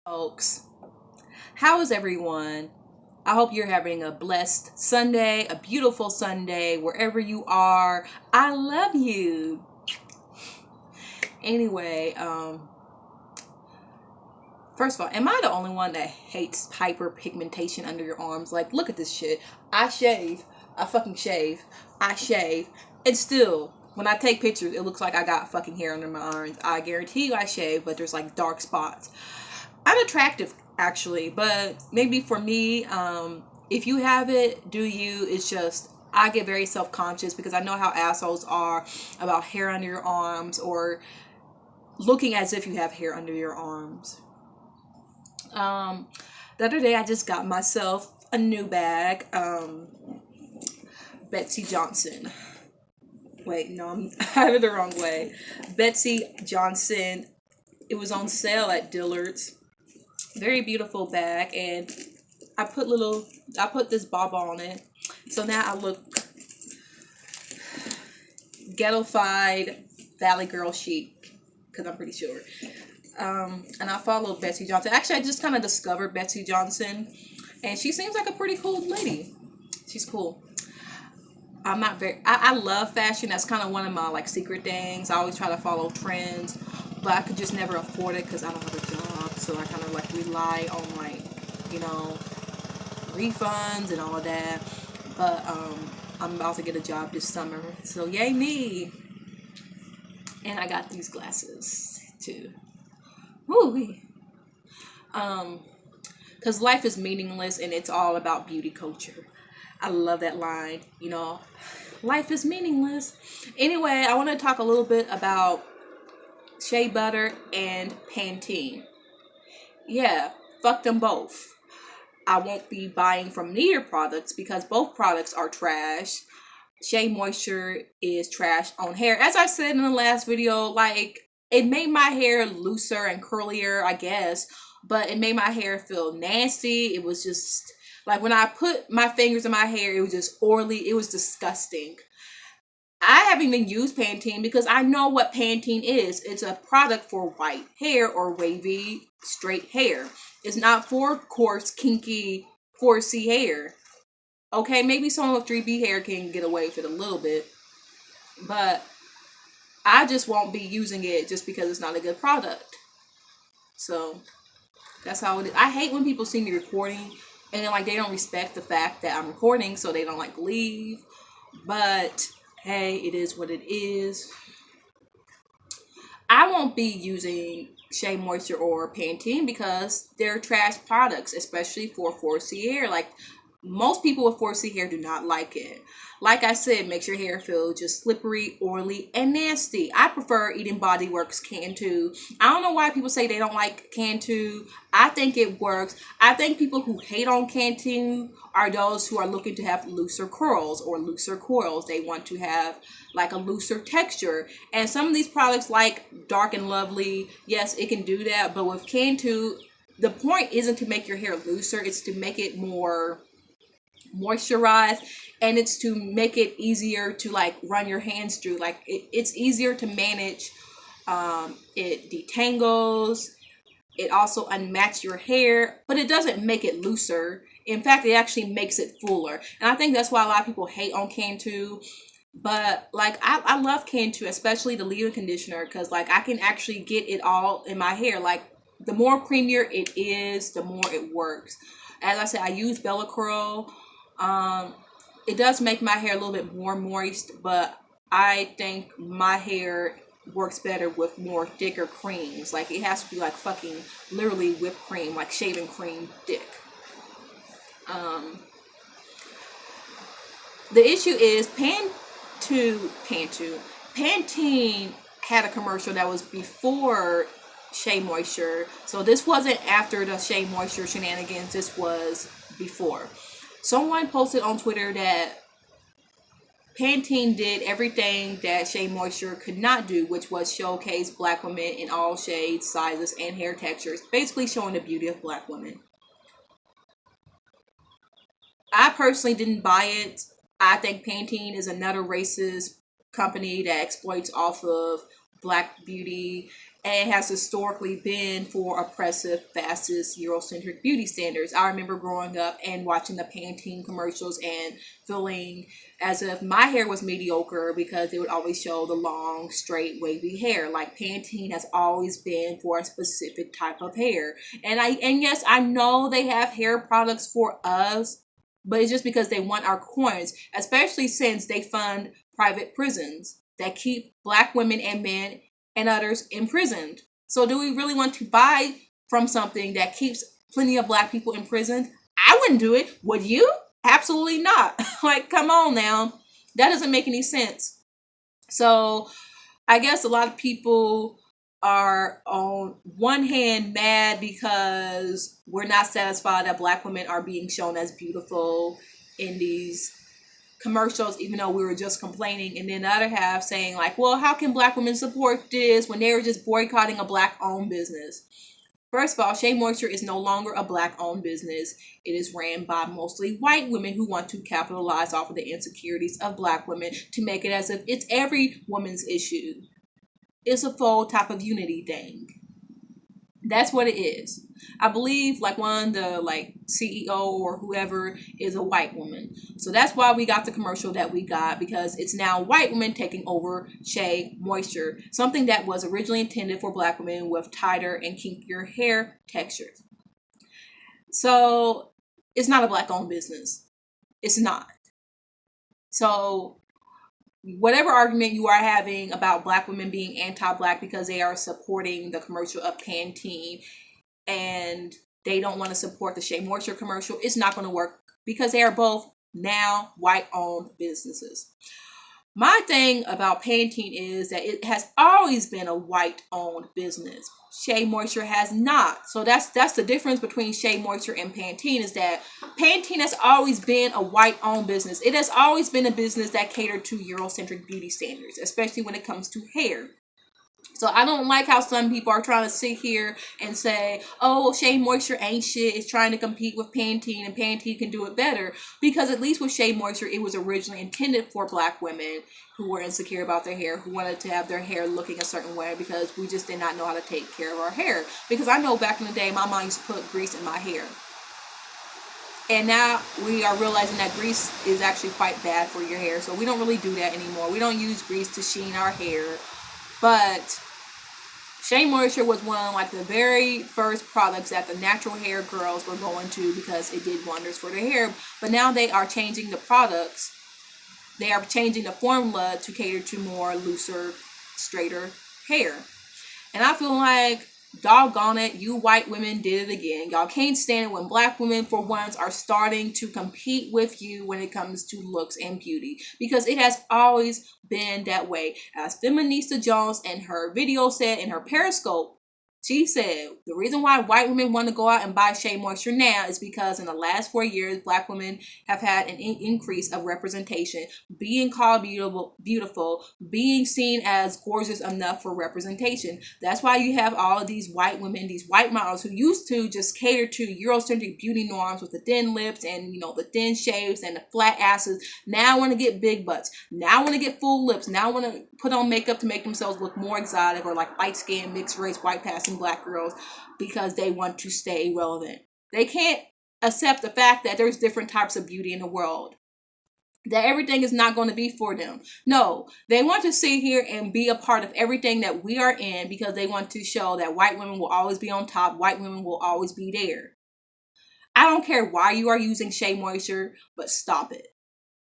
Folks, how is everyone? I hope you're having a blessed Sunday, a beautiful Sunday, wherever you are. I love you. Anyway, first of all, am I the only one that hates hyperpigmentation under your arms? Like, look at this shit. I shave. I fucking shave. I shave. And still, when I take pictures, it looks like I got fucking hair under my arms. I guarantee you I shave, but there's like dark spots. I'm attractive actually, but maybe for me, if you have it, do you? It's just I get very self-conscious because I know how assholes are about hair under your arms or looking as if you have hair under your arms. Um, the other day I just got myself a new bag. Betsy Johnson. Wait, no, I have it the wrong way. Betsy Johnson. It was on sale at Dillard's. Very beautiful bag, and I put little I put this bob on it, so now I look ghettofied valley girl chic because I'm pretty sure. And I follow Betsy Johnson. Actually, I just kind of discovered Betsy Johnson, and she seems like a pretty cool lady. She's cool. I'm not very I love fashion. That's kind of one of my like secret things. I always try to follow trends, but I could just never afford it because I don't have a job, so I kind of like rely on like, you know, refunds and all of that. But I'm about to get a job this summer, so yay me. And I got these glasses too. Woo. um because life is meaningless and it's all about beauty culture. I love that line, you know, life is meaningless. Anyway, I want to talk a little bit about shea butter and Pantene. Yeah, fuck them both. I won't be buying from neither products because both products are trash. Shea Moisture is trash on hair. As I said in the last video, like, it made my hair looser and curlier, I guess, but it made my hair feel nasty. It was just like when I put my fingers in my hair, it was just oily. It was disgusting. I haven't even used Pantene because I know what Pantene is. It's a product for white hair or wavy, straight hair. It's not for coarse, kinky, 4C hair. Okay, maybe someone with 3B hair can get away with it a little bit, but I just won't be using it just because it's not a good product. So that's how it is. I hate when people see me recording and then like they don't respect the fact that I'm recording, so they don't like leave. But hey, it is what it is. I won't be using Shea Moisture or Pantene because they're trash products, especially for 4C hair. Like, most people with 4C hair do not like it. Like I said, makes your hair feel just slippery, oily, and nasty. I prefer Eating Body Works Cantu. I don't know why people say they don't like Cantu. I think it works. I think people who hate on Cantu are those who are looking to have looser curls or looser coils. They want to have like a looser texture. And some of these products like Dark and Lovely, yes, it can do that. But with Cantu, the point isn't to make your hair looser. It's to make it more moisturized, and it's to make it easier to like run your hands through. Like it's easier to manage. It detangles. It also unmatch your hair, but it doesn't make it looser. In fact, it actually makes it fuller. And I think that's why a lot of people hate on Cantu. But like I love Cantu, especially the leave-in conditioner, because like I can actually get it all in my hair. Like, the more creamier it is, the more it works. As I said, I use Bella Curl. It does make my hair a little bit more moist, but I think my hair works better with more thicker creams. Like, it has to be like fucking literally whipped cream, like shaving cream thick. Um, the issue is Pantene had a commercial that was before Shea Moisture. So this wasn't after the Shea Moisture shenanigans. This was before. Someone posted on Twitter that Pantene did everything that Shea Moisture could not do, which was showcase black women in all shades, sizes, and hair textures, basically showing the beauty of black women. I personally didn't buy it. I think Pantene is another racist company that exploits off of black beauty. and has historically been for oppressive, fastest, Eurocentric beauty standards. I remember growing up and watching the Pantene commercials and feeling as if my hair was mediocre because they would always show the long, straight, wavy hair. Like Pantene has always been for a specific type of hair. And yes, I know they have hair products for us, but it's just because they want our coins, especially since they fund private prisons that keep Black women and men and others imprisoned. So do we really want to buy from something that keeps plenty of Black people imprisoned? I wouldn't do it. Would you? Absolutely not. Like, come on now. That doesn't make any sense. So I guess a lot of people are on one hand mad because we're not satisfied that Black women are being shown as beautiful in these commercials, even though we were just complaining. And then the other half saying like, well, how can Black women support this when they were just boycotting a Black owned business? First of all, Shea Moisture is no longer a Black owned business. It is ran by mostly white women who want to capitalize off of the insecurities of Black women to make it as if it's every woman's issue. It's a full type of unity thing. That's what it is. I believe like one of the CEO or whoever is a white woman. So that's why we got the commercial that we got, because it's now white women taking over Shea Moisture, something that was originally intended for Black women with tighter and kinkier hair textures. So it's not a Black owned business. It's not. So whatever argument you are having about Black women being anti-Black because they are supporting the commercial of Pantene and they don't want to support the Shea Moisture commercial, it's not going to work because they are both now white-owned businesses. My thing about Pantene is that it has always been a white-owned business. Shea Moisture has not. So that's the difference between Shea Moisture and Pantene, is that Pantene has always been a white-owned business. It has always been a business that catered to Eurocentric beauty standards, especially when it comes to hair. So I don't like how some people are trying to sit here and say, oh, Shea Moisture ain't shit. It's trying to compete with Pantene and Pantene can do it better. Because at least with Shea Moisture, it was originally intended for Black women who were insecure about their hair, who wanted to have their hair looking a certain way because we just did not know how to take care of our hair. Because I know back in the day, my mom used to put grease in my hair. And now we are realizing that grease is actually quite bad for your hair. So we don't really do that anymore. We don't use grease to sheen our hair. But Shea Moisture was one of the very first products that the natural hair girls were going to because it did wonders for their hair. But now they are changing the products. They are changing the formula to cater to more looser, straighter hair. And I feel like, doggone it, you white women did it again. Y'all can't stand it when Black women, for once, are starting to compete with you when it comes to looks and beauty. Because it has always been that way. As Feminista Jones in her video said in her Periscope, she said the reason why white women want to go out and buy Shea Moisture now is because in the last 4 years, Black women have had an increase of representation, being called beautiful, being seen as gorgeous enough for representation. That's why you have all of these white women, these white models who used to just cater to Eurocentric beauty norms with the thin lips and, the thin shaves and the flat asses. Now want to get big butts. Now want to get full lips. Now want to put on makeup to make themselves look more exotic, or like light skin, mixed race, white passing Black girls, because they want to stay relevant. They can't accept the fact that there's different types of beauty in the world, that everything is not going to be for them. No, they want to sit here and be a part of everything that we are in because they want to show that white women will always be on top, white women will always be there. I don't care why you are using Shea Moisture, but stop it.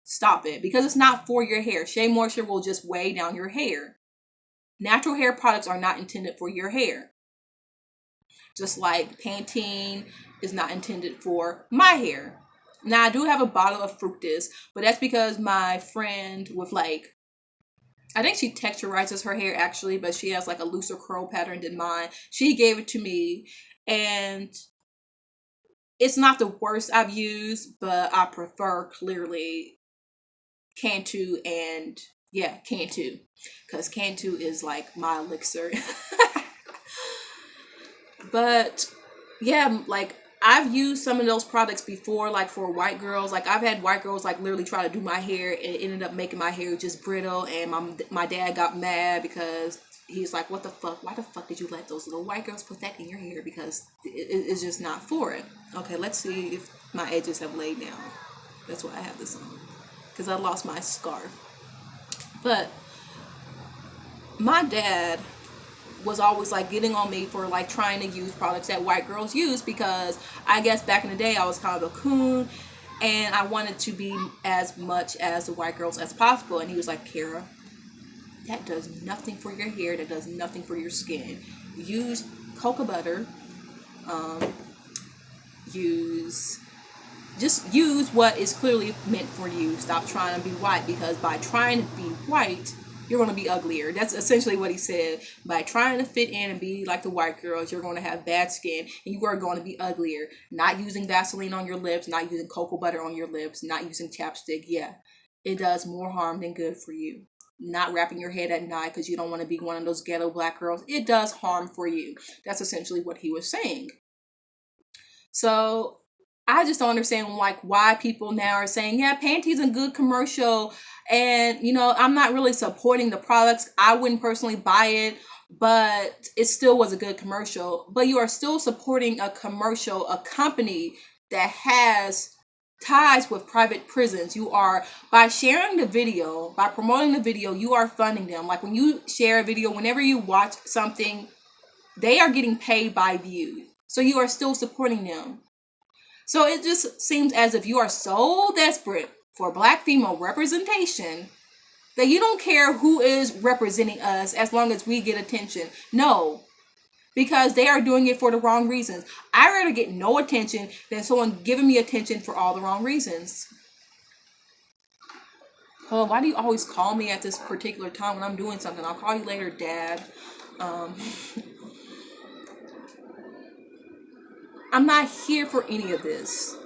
Stop it, because it's not for your hair. Shea Moisture will just weigh down your hair. Natural hair products are not intended for your hair. Just like Pantene is not intended for my hair. Now, I do have a bottle of Fructis, but that's because my friend with I think she texturizes her hair actually, but she has a looser curl pattern than mine. She gave it to me, and it's not the worst I've used, but I prefer clearly Cantu and Cantu, because Cantu is my elixir. But yeah, I've used some of those products before, for white girls. I've had white girls literally try to do my hair, and it ended up making my hair just brittle, and my dad got mad because he's like, what the fuck? Why the fuck did you let those little white girls put that in your hair? Because it's just not for it. Okay, let's see if my edges have laid down. That's why I have this on. Because I lost my scarf. But my dad was always like getting on me for like trying to use products that white girls use, because I guess back in the day I was kind of a coon and I wanted to be as much as the white girls as possible. And he was like, Kara, that does nothing for your hair, that does nothing for your skin. Use cocoa butter. Just use what is clearly meant for you. Stop trying to be white, because by trying to be white, you're going to be uglier. That's essentially what he said. By trying to fit in and be like the white girls, you're going to have bad skin and you are going to be uglier. Not using Vaseline on your lips, not using cocoa butter on your lips, not using chapstick. Yeah, it does more harm than good for you. Not wrapping your head at night because you don't want to be one of those ghetto black girls. It does harm for you. That's essentially what he was saying. So I just don't understand like why people now are saying, yeah, Pantene's a good commercial. And, you know, I'm not really supporting the products. I wouldn't personally buy it, but it still was a good commercial. But you are still supporting a commercial, a company that has ties with private prisons. You are, by sharing the video, by promoting the video, you are funding them. Like when you share a video, whenever you watch something, they are getting paid by views. So you are still supporting them. So it just seems as if you are so desperate for black female representation that you don't care who is representing us as long as we get attention. No, because they are doing it for the wrong reasons. I'd rather get no attention than someone giving me attention for all the wrong reasons. Oh, why do you always call me at this particular time when I'm doing something? I'll call you later, Dad. I'm not here for any of this.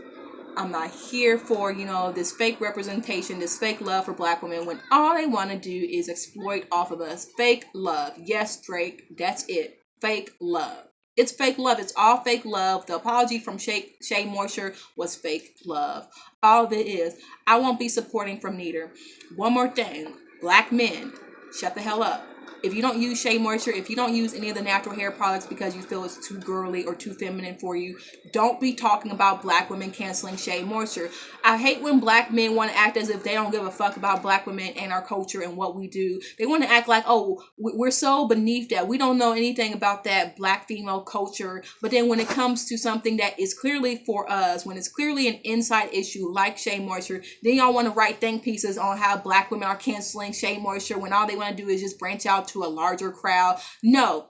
I'm not here for, you know, this fake representation, this fake love for black women, when all they want to do is exploit off of us. Fake love. Yes, Drake, that's it. Fake love. It's fake love. It's all fake love. The apology from Shea Moisture was fake love. All of it is. I won't be supporting from neither. One more thing. Black men, shut the hell up. If you don't use Shea Moisture, if you don't use any of the natural hair products because you feel it's too girly or too feminine for you, don't be talking about black women canceling Shea Moisture. I hate when black men want to act as if they don't give a fuck about black women and our culture and what we do. They want to act like, oh, we're so beneath that. We don't know anything about that black female culture. But then when it comes to something that is clearly for us, when it's clearly an inside issue like Shea Moisture, then y'all want to write think pieces on how black women are canceling Shea Moisture when all they want to do is just branch out to a larger crowd. No,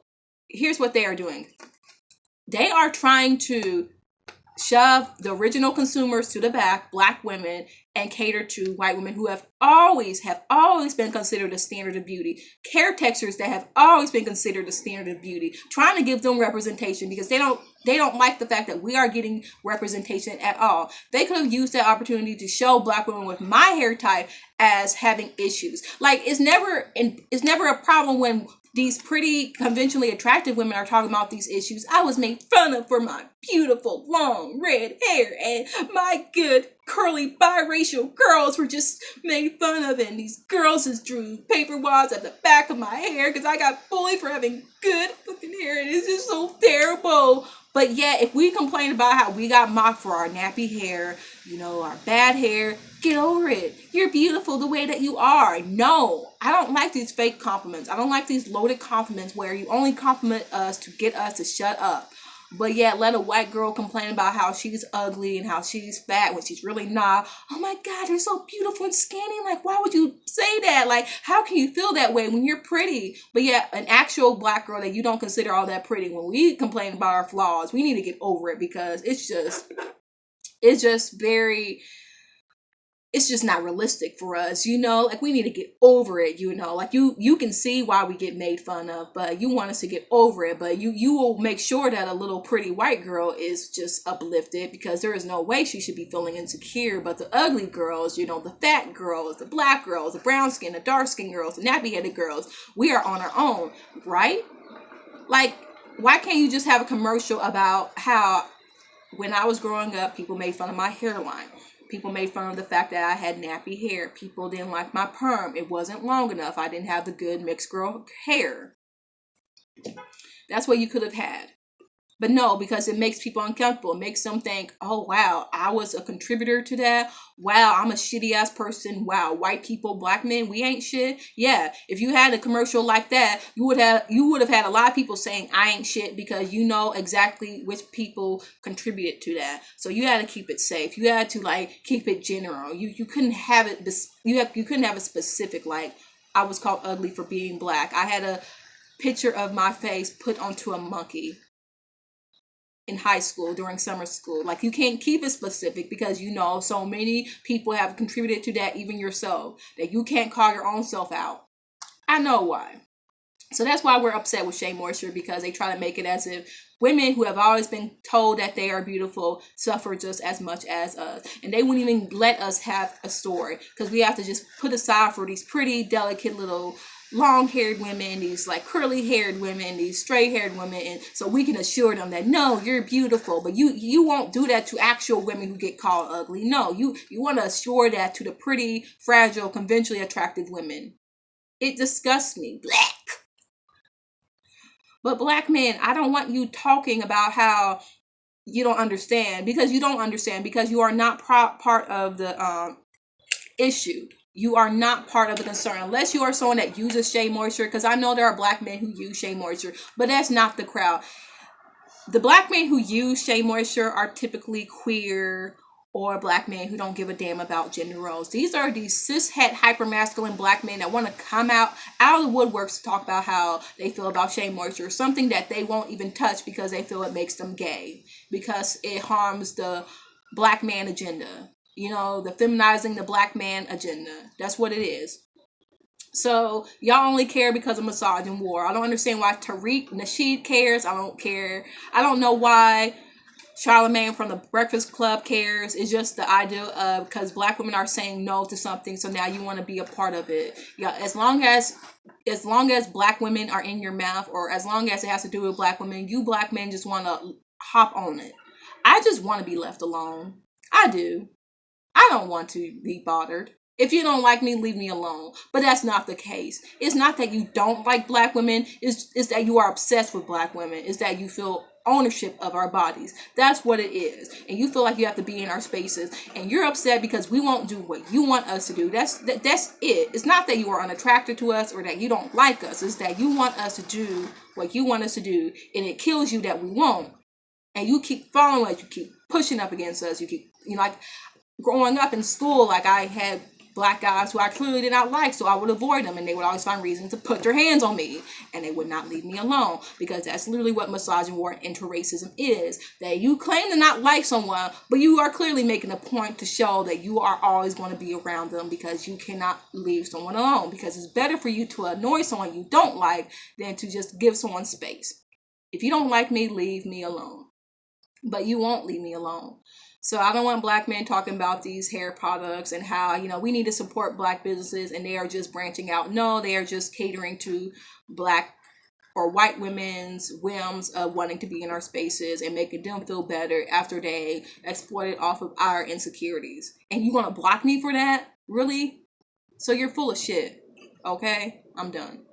here's what they are doing. They are trying to shove the original consumers to the back, black women, and cater to white women who have always been considered a standard of beauty. Caretexters that have always been considered a standard of beauty. Trying to give them representation because they don't like the fact that we are getting representation at all. They could have used that opportunity to show black women with my hair type as having issues. Like it's never a problem when these pretty conventionally attractive women are talking about these issues. I was made fun of for my beautiful long red hair, and my good curly biracial girls were just made fun of, and these girls just drew paper wads at the back of my hair because I got bullied for having good fucking hair, and it's just so terrible. But yeah, if we complain about how we got mocked for our nappy hair, you know, our bad hair, get over it. You're beautiful the way that you are. No, I don't like these fake compliments. I don't like these loaded compliments where you only compliment us to get us to shut up. But yeah, let a white girl complain about how she's ugly and how she's fat when she's really not. Oh my God, you're so beautiful and skinny. Like, why would you say that? Like, how can you feel that way when you're pretty? But yeah, an actual black girl that you don't consider all that pretty, when we complain about our flaws, we need to get over it because it's just not realistic for us, you know? Like, we need to get over it, you know? Like, you can see why we get made fun of, but you want us to get over it. But you will make sure that a little pretty white girl is just uplifted because there is no way she should be feeling insecure. But the ugly girls, you know, the fat girls, the black girls, the brown skin, the dark skin girls, the nappy-headed girls, we are on our own, right? Like, why can't you just have a commercial about how when I was growing up, people made fun of my hairline? People made fun of the fact that I had nappy hair. People didn't like my perm. It wasn't long enough. I didn't have the good mixed girl hair. That's what you could have had. But no, because it makes people uncomfortable. It makes them think, oh, wow, I was a contributor to that. Wow, I'm a shitty ass person. Wow, white people, black men, we ain't shit. Yeah, if you had a commercial like that, you would have had a lot of people saying I ain't shit because you know exactly which people contributed to that. So you had to keep it safe. You had to like keep it general. You couldn't have it. You couldn't have a specific like I was called ugly for being black. I had a picture of my face put onto a monkey in high school during summer school. Like you can't keep it specific because you know so many people have contributed to that, even yourself, that you can't call your own self out. I know why. So that's why we're upset with Shea Moisture, because they try to make it as if women who have always been told that they are beautiful suffer just as much as us. And they wouldn't even let us have a story because we have to just put aside for these pretty, delicate little long-haired women, these like curly-haired women, these straight-haired women, and so we can assure them that no, you're beautiful. But you won't do that to actual women who get called ugly. No, you want to assure that to the pretty, fragile, conventionally attractive women. It disgusts me. Black. But black men, I don't want you talking about how you don't understand, because you don't understand, because you are not part of the issue. You are not part of the concern unless you are someone that uses Shea Moisture, because I know there are black men who use Shea Moisture, but that's not the crowd. The black men who use Shea Moisture are typically queer or black men who don't give a damn about gender roles. These are these cishet hypermasculine black men that want to come out of the woodworks to talk about how they feel about Shea Moisture, something that they won't even touch because they feel it makes them gay, because it harms the black man agenda. You know, the feminizing the black man agenda. That's what it is. So y'all only care because of massage and war. I don't understand why Tariq Nasheed cares. I don't care. I don't know why Charlemagne from the Breakfast Club cares. It's just the idea of because black women are saying no to something, so now you want to be a part of it. Yeah, as long as black women are in your mouth, or as long as it has to do with black women, you black men just want to hop on it. I just want to be left alone. I do. I don't want to be bothered. If you don't like me, leave me alone. But that's not the case. It's not that you don't like black women. It's that you are obsessed with black women. It's that you feel ownership of our bodies. That's what it is. And you feel like you have to be in our spaces. And you're upset because we won't do what you want us to do. That's it. It's not that you are unattracted to us or that you don't like us. It's that you want us to do what you want us to do. And it kills you that we won't. And you keep following us. You keep pushing up against us. You keep, like, growing up in school, like I had black guys who I clearly did not like, so I would avoid them, and they would always find reason to put their hands on me, and they would not leave me alone, because that's literally what misogyny, war, and inter-racism is. That you claim to not like someone, but you are clearly making a point to show that you are always going to be around them because you cannot leave someone alone, because it's better for you to annoy someone you don't like than to just give someone space. If you don't like me, leave me alone. But you won't leave me alone. So I don't want black men talking about these hair products and how, we need to support black businesses and they are just branching out. No, they are just catering to black or white women's whims of wanting to be in our spaces and making them feel better after they exploited off of our insecurities. And you want to block me for that? Really? So you're full of shit. Okay? I'm done.